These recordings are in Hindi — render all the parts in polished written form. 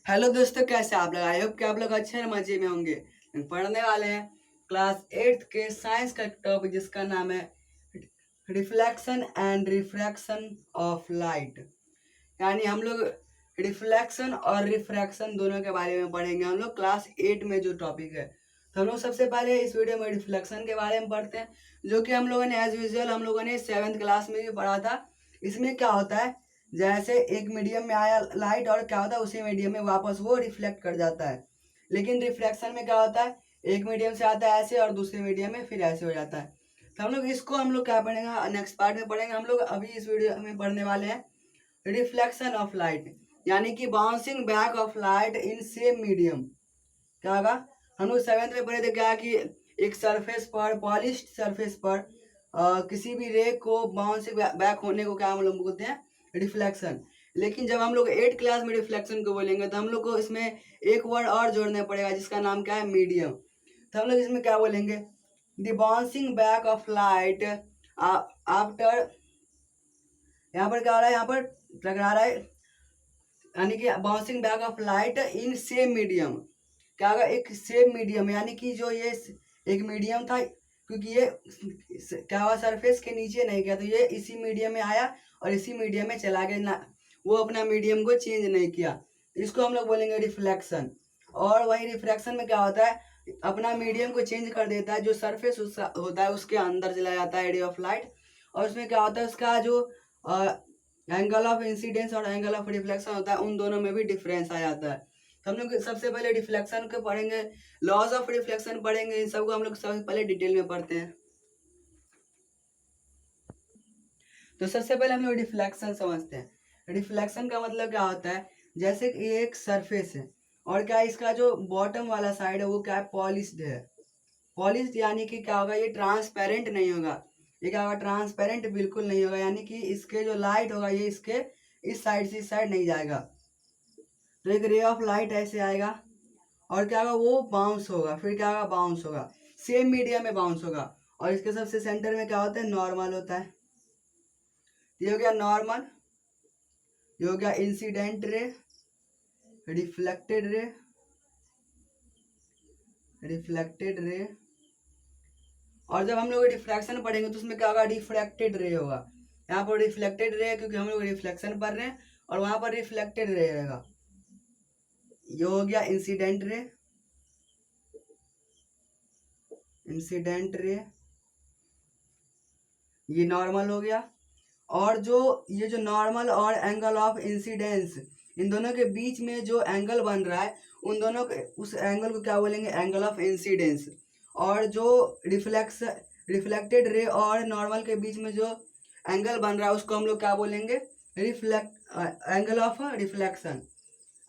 हेलो दोस्तों, कैसे आप लोग? आई होप कि आप लोग अच्छे और मजे में होंगे। पढ़ने वाले हैं क्लास 8 के साइंस का टॉपिक जिसका नाम है reflection and refraction of light. यानी हम लोग रिफ्लेक्शन और रिफ्रैक्शन दोनों के बारे में पढ़ेंगे। हम लोग क्लास 8 में जो टॉपिक है, तो हम लोग सबसे पहले इस वीडियो में रिफ्लेक्शन के बारे में पढ़ते हैं, जो कि हम लोगों ने एज यूजुअल हम लोगों ने 7th क्लास में भी पढ़ा था। इसमें क्या होता है, जैसे एक मीडियम में आया लाइट और क्या होता है, उसी मीडियम में वापस वो रिफ्लेक्ट कर जाता है। लेकिन रिफ्लेक्शन में क्या होता है, एक मीडियम से आता है ऐसे और दूसरे मीडियम में फिर ऐसे हो जाता है। तो हम लोग क्या पढ़ेंगे, नेक्स्ट पार्ट में पढ़ेंगे। हम लोग अभी इस वीडियो में पढ़ने वाले हैं रिफ्लेक्शन ऑफ लाइट, यानी कि bouncing back of light in same medium. क्या होगा, हम लोग 7th में पढ़े थे क्या कि एक सरफेस पर, पॉलिश्ड सरफेस पर किसी भी रे को बाउंसिंग बैक होने को क्या हम लोग बोलते हैं, रिफ्लेक्शन। लेकिन जब हम लोग 8 क्लास में रिफ्लेक्शन को बोलेंगे तो हम लोग को इसमें एक वर्ड और जोड़ना पड़ेगा जिसका नाम क्या है, मीडियम। तो हम लोग इसमें क्या बोलेंगे, the bouncing back of light after, यहाँ पर क्या हो रहा है, यहाँ पर टकरा रहा है, यानी कि bouncing back of light in same medium. क्या होगा, एक सेम मीडियम, यानी कि जो ये एक मीडियम था, क्योंकि ये क्या हुआ, सरफेस के नीचे नहीं गया, तो ये इसी मीडियम में आया और इसी मीडियम में चला गया ना, वो अपना मीडियम को चेंज नहीं किया। इसको हम लोग बोलेंगे रिफ्लेक्शन। और वही रिफ्रैक्शन में क्या होता है, अपना मीडियम को चेंज कर देता है, जो सरफेस उसका होता है उसके अंदर चला जाता है रे ऑफ लाइट। और उसमें क्या होता है, उसका जो एंगल ऑफ इंसिडेंस और एंगल ऑफ रिफ्लेक्शन होता है, उन दोनों में भी डिफरेंस आ जाता है। तो हम लोग सबसे पहले रिफ्लेक्शन को पढ़ेंगे, लॉज ऑफ रिफ्लेक्शन पढ़ेंगे, इन सबको हम लोग सबसे पहले डिटेल में पढ़ते हैं। तो सबसे पहले हम लोग रिफ्लेक्शन समझते हैं। रिफ्लेक्शन का मतलब क्या होता है, जैसे कि एक सरफेस है और क्या इसका जो बॉटम वाला साइड है वो क्या है, पॉलिश्ड है। पॉलिश्ड यानी कि क्या होगा, ये ट्रांसपेरेंट नहीं होगा। ये क्या होगा, ट्रांसपेरेंट बिल्कुल नहीं होगा, यानी कि इसके जो लाइट होगा ये इसके इस साइड से इस साइड नहीं जाएगा। तो एक रे ऑफ लाइट ऐसे आएगा और क्या होगा, वो बाउंस होगा, फिर क्या होगा, बाउंस होगा, सेम मीडियम में बाउंस होगा। और इसके सबसे सेंटर में क्या होता है, नॉर्मल होता है। ये हो गया नॉर्मल, ये हो गया incident ray, reflected ray, reflected ray. और जब हम लोग रिफ्रैक्शन पढ़ेंगे तो उसमें क्या होगा, रिफ्रैक्टेड रे होगा। यहाँ पर रिफ्लेक्टेड रे क्योंकि हम लोग रिफ्लेक्शन पढ़ रहे हैं, और वहां पर रिफ्लेक्टेड रे रहेगा। ये हो गया इंसिडेंट रे, इंसिडेंट रे, ये नॉर्मल हो गया। और जो ये जो नॉर्मल और एंगल ऑफ इंसिडेंस, इन दोनों के बीच में जो एंगल बन रहा है, उन दोनों के उस एंगल को क्या बोलेंगे, एंगल ऑफ इंसिडेंस। और जो रिफ्लेक्टेड रे और नॉर्मल के बीच में जो एंगल बन रहा है उसको हम लोग क्या बोलेंगे, रिफ्लेक्ट एंगल ऑफ रिफ्लेक्शन।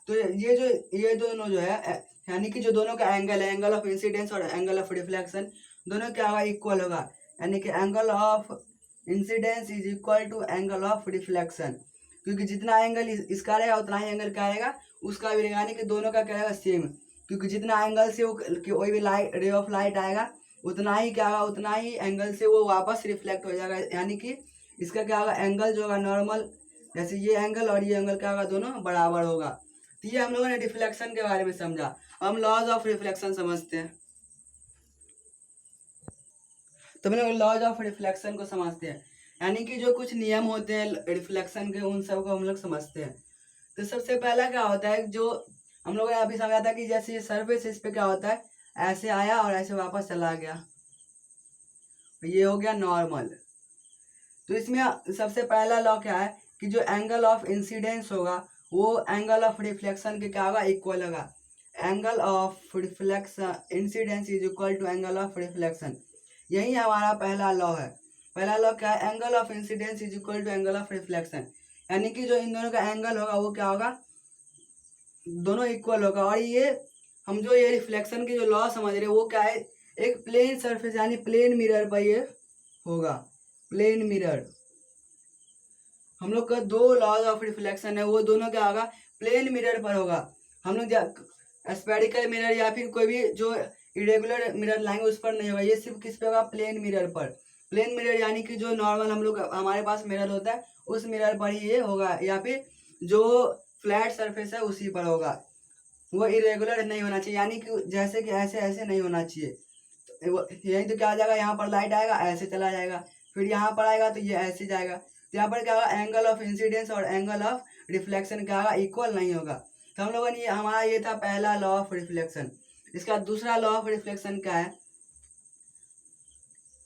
तो ये दोनों जो है यानी कि जो दोनों का एंगल है, एंगल ऑफ इंसिडेंस और एंगल ऑफ रिफ्लेक्शन, दोनों क्या होगा, इक्वल होगा। यानी कि angle of incidence is equal to angle of reflection, क्योंकि जितना एंगल इसका रहेगा उतना ही एंगल क्या आएगा, उसका भी रहेगा, यानी कि दोनों का क्या रहेगा, सेम। क्योंकि जितना एंगल से वो कोई भी लाइट रे ऑफ लाइट आएगा, उतना ही क्या होगा, उतना ही एंगल से वो वापस रिफ्लेक्ट हो जाएगा। यानी कि इसका क्या होगा, एंगल जो होगा नॉर्मल, जैसे ये एंगल और ये एंगल क्या होगा, दोनों बराबर होगा। तो ये हम लोगों ने रिफ्लेक्शन के बारे में समझा। अब हम लॉज ऑफ रिफ्लेक्शन समझते हैं। तो हम लोग लॉज ऑफ रिफ्लेक्शन को समझते हैं, यानी कि जो कुछ नियम होते हैं रिफ्लेक्शन के, उन सब को हम लोग समझते हैं। तो सबसे पहला क्या होता है, जो हम लोगों ने अभी समझा था कि जैसे ये सरफेस, इस पे क्या होता है, ऐसे आया और ऐसे वापस चला गया, ये हो गया नॉर्मल। तो इसमें सबसे पहला लॉ क्या है कि जो एंगल ऑफ इंसिडेंस होगा वो एंगल ऑफ रिफ्लेक्शन के क्या होगा, इक्वल होगा। Angle of reflection incidence is equal to angle of reflection, यही हमारा पहला लॉ है। पहला लॉ क्या है, angle of incidence is equal to angle of reflection, यानी कि जो इन दोनों का एंगल होगा वो क्या होगा, दोनों इक्वल होगा। और ये हम जो ये रिफ्लेक्शन की जो लॉ समझ रहे हैं वो क्या है, एक प्लेन सरफेस यानी प्लेन मिरर पर ये होगा, प्लेन मिरर। हम लोग का दो लॉज ऑफ रिफ्लेक्शन है, वो दोनों क्या होगा, प्लेन मिरर पर होगा। हम लोग स्पेरिकल मिरर या फिर कोई भी जो इरेगुलर मिरर लाएंगे उस पर नहीं होगा, ये सिर्फ किस पे होगा, प्लेन मिरर पर। प्लेन मिरर यानी कि जो नॉर्मल हम लोग हमारे पास मिरर होता है उस मिरर पर ही ये होगा, या फिर जो फ्लैट सरफेस है उसी पर होगा। वो इरेगुलर नहीं होना चाहिए, यानी कि जैसे कि ऐसे ऐसे नहीं होना चाहिए। तो यही तो क्या आ जाएगा, यहाँ पर लाइट आएगा ऐसे चला जाएगा, फिर यहाँ पर आएगा तो ये ऐसे जाएगा। तो यहाँ पर क्या होगा, एंगल ऑफ इंसिडेंस और एंगल ऑफ रिफ्लेक्शन क्या होगा, इक्वल नहीं होगा। तो हम लोगों ने हमारा ये था पहला लॉ ऑफ रिफ्लेक्शन। इसका दूसरा लॉ ऑफ रिफ्लेक्शन क्या है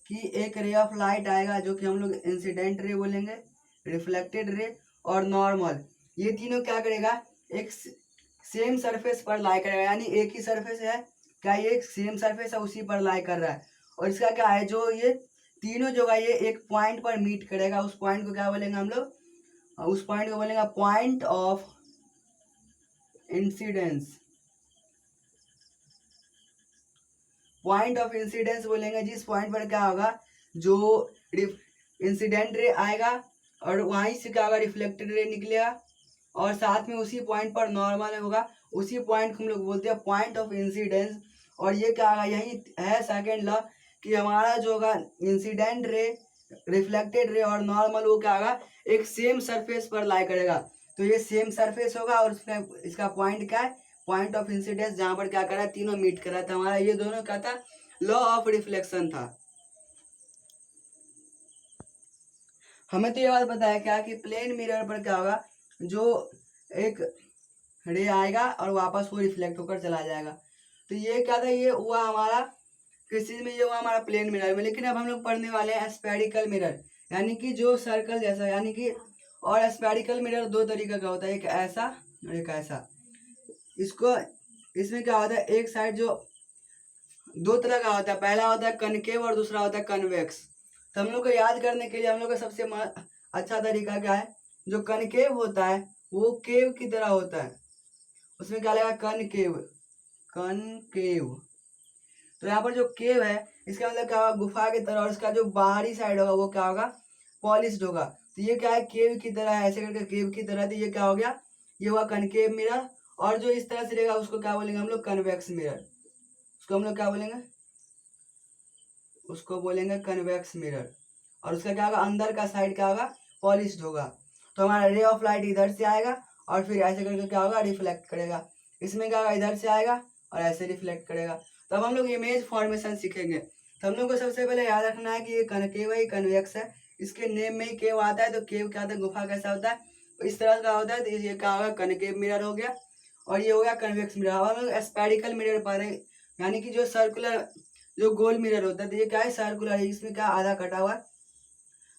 कि एक रे ऑफ लाइट आएगा जो कि हम लोग इंसिडेंट रे बोलेंगे, रिफ्लेक्टेड रे और नॉर्मल, ये तीनों क्या करेगा, एक सेम सरफेस पर लाई करेगा, यानी एक ही सरफेस है, क्या ये सेम सरफेस है उसी पर लाई कर रहा है। और इसका क्या है, जो ये तीनों जो है ये एक पॉइंट पर मीट करेगा, उस पॉइंट को क्या बोलेंगे हम लोग, उस पॉइंट को बोलेंगे point of incidence. Point of incidence बोलेंगे जिस पॉइंट पर क्या होगा, जो इंसिडेंट रे आएगा और वहीं से क्या होगा, रिफ्लेक्टेड रे निकलेगा और साथ में उसी पॉइंट पर नॉर्मल होगा, उसी पॉइंट को हम लोग बोलते हैं पॉइंट ऑफ इंसिडेंस। और ये क्या होगा, यही है सेकेंड लॉ कि हमारा जो होगा इंसिडेंट रे, रिफ्लेक्टेड रे और नॉर्मल वो क्या होगा, एक सेम सरफेस पर लाई करेगा। तो ये सेम सरफेस होगा और उसमें इसका पॉइंट क्या है, पॉइंट ऑफ इंसिडेंस, जहां पर क्या करा है, तीनों मीट करा था। हमारा ये दोनों क्या था, लॉ ऑफ रिफ्लेक्शन था। हमें तो ये बात पता है क्या कि प्लेन मिरर पर क्या होगा, जो एक रे आएगा और वापस वो रिफ्लेक्ट होकर चला जाएगा। तो ये क्या था, ये हुआ हमारा किस चीज में, ये हुआ हमारा प्लेन मिरर में। लेकिन अब हम लोग पढ़ने वाले हैं स्फेरिकल मिरर, यानी कि जो सर्कल जैसा, यानी कि और स्फेरिकल मिरर दो तरीके का होता है, एक ऐसा और एक ऐसा। इसको इसमें क्या होता है, एक साइड जो दो तरह का होता है, पहला होता है कनकेव और दूसरा होता है कन्वेक्स। तो हम लोग को याद करने के लिए हम लोग का सबसे अच्छा तरीका क्या है, जो कनकेव होता है वो केव की तरह होता है, उसमें क्या लगेगा, कनकेव, कनकेव। तो यहाँ पर जो केव है इसका मतलब क्या होगा, गुफा की तरह, और इसका जो बाहरी साइड होगा वो क्या होगा, पॉलिश्ड होगा। तो ये क्या है, केव की तरह है, ऐसे करके केव की तरह। तो ये क्या हो गया, ये हुआ कनकेव मिरर। और जो इस तरह से रहेगा उसको क्या बोलेंगे हम लोग, कन्वेक्स मिरर। उसको हम लोग क्या बोलेंगे, उसको बोलेंगे कन्वेक्स मिरर। और उसका क्या होगा, अंदर का साइड क्या होगा, पॉलिश्ड होगा। तो हमारा रे ऑफ लाइट इधर से आएगा और फिर ऐसे करके क्या होगा, रिफ्लेक्ट करेगा। इसमें क्या होगा, इधर से आएगा और ऐसे रिफ्लेक्ट करेगा। तब हम लोग इमेज फॉर्मेशन सीखेंगे। तो हम लोग को सबसे पहले याद रखना है कि ये केव है, कन्वेक्स है। इसके नेम में ही केव आता है। तो केव क्या होता है, गुफा कैसा होता है, तो इस तरह का होता है। तो ये क्या होगा, कनकेव मिरर हो गया और ये हो गया कन्वेक्स मिरर। अब हम लोग स्फेरिकल मिरर पढ़ रहे हैं, यानी कि जो सर्कुलर, जो गोल मिरर होता है। तो ये क्या है, सर्कुलर है, इसमें क्या आधा कटा हुआ।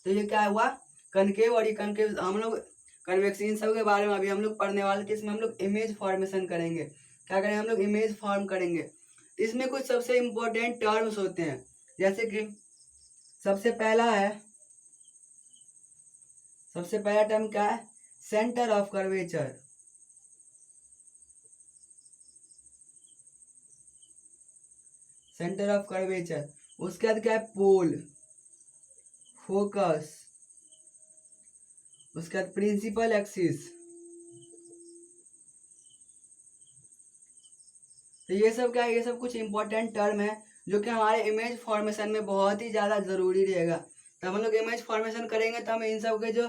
तो ये क्या हुआ, कनकेव। और ये कनकेव हम लोग कन्वेक्स, इन सब के बारे में अभी हम लोग पढ़ने वाले थे। इसमें हम लोग इमेज फॉर्मेशन करेंगे। क्या करेंगे, हम लोग इमेज फॉर्म करेंगे। इसमें कुछ सबसे इम्पोर्टेंट टर्म्स होते हैं, जैसे कि सबसे पहला टर्म क्या है, centre of curvature. Centre of curvature. उसके बाद क्या है, पोल, फोकस। उसके बाद प्रिंसिपल एक्सिस। तो ये सब क्या है, ये सब कुछ इंपॉर्टेंट टर्म है जो कि हमारे इमेज फॉर्मेशन में बहुत ही ज़्यादा ज़रूरी रहेगा। तो हम लोग इमेज फॉर्मेशन करेंगे तो हम इन सब के जो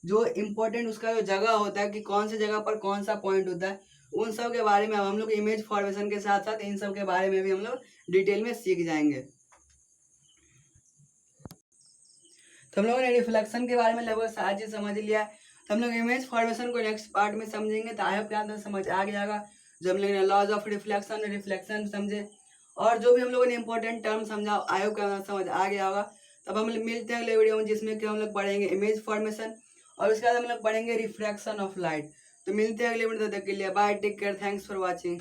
जो इम्पोर्टेंट उसका जो जगह होता है कि कौन सी जगह पर कौन सा पॉइंट होता है, उन सब के बारे में हम लोग इमेज फॉर्मेशन के साथ साथ इन सब के बारे में भी हम लोग डिटेल में सीख जाएंगे। तो हम लोगों ने रिफ्लेक्शन के बारे में लगभग सारी चीज़ समझ लिया है। तो हम लोग इमेज फॉर्मेशन को नेक्स्ट पार्ट में समझेंगे। तो आई होप के अंदर समझ आ गया होगा। जो हम लोगों ने लॉज ऑफ रिफ्लेक्शन समझे और जो भी हम लोगों ने इंपॉर्टेंट टर्म समझा, आई होप के अंदर समझ आ गया होगा। तब हम मिलते हैं अगले वीडियो में, जिसमें कि हम लोग पढ़ेंगे इमेज फॉर्मेशन और उसके बाद हम लोग पढ़ेंगे रिफ्रैक्शन ऑफ लाइट। तो मिलते हैं अगले वीडियो, तब तक के लिए bye, take care, thanks for watching.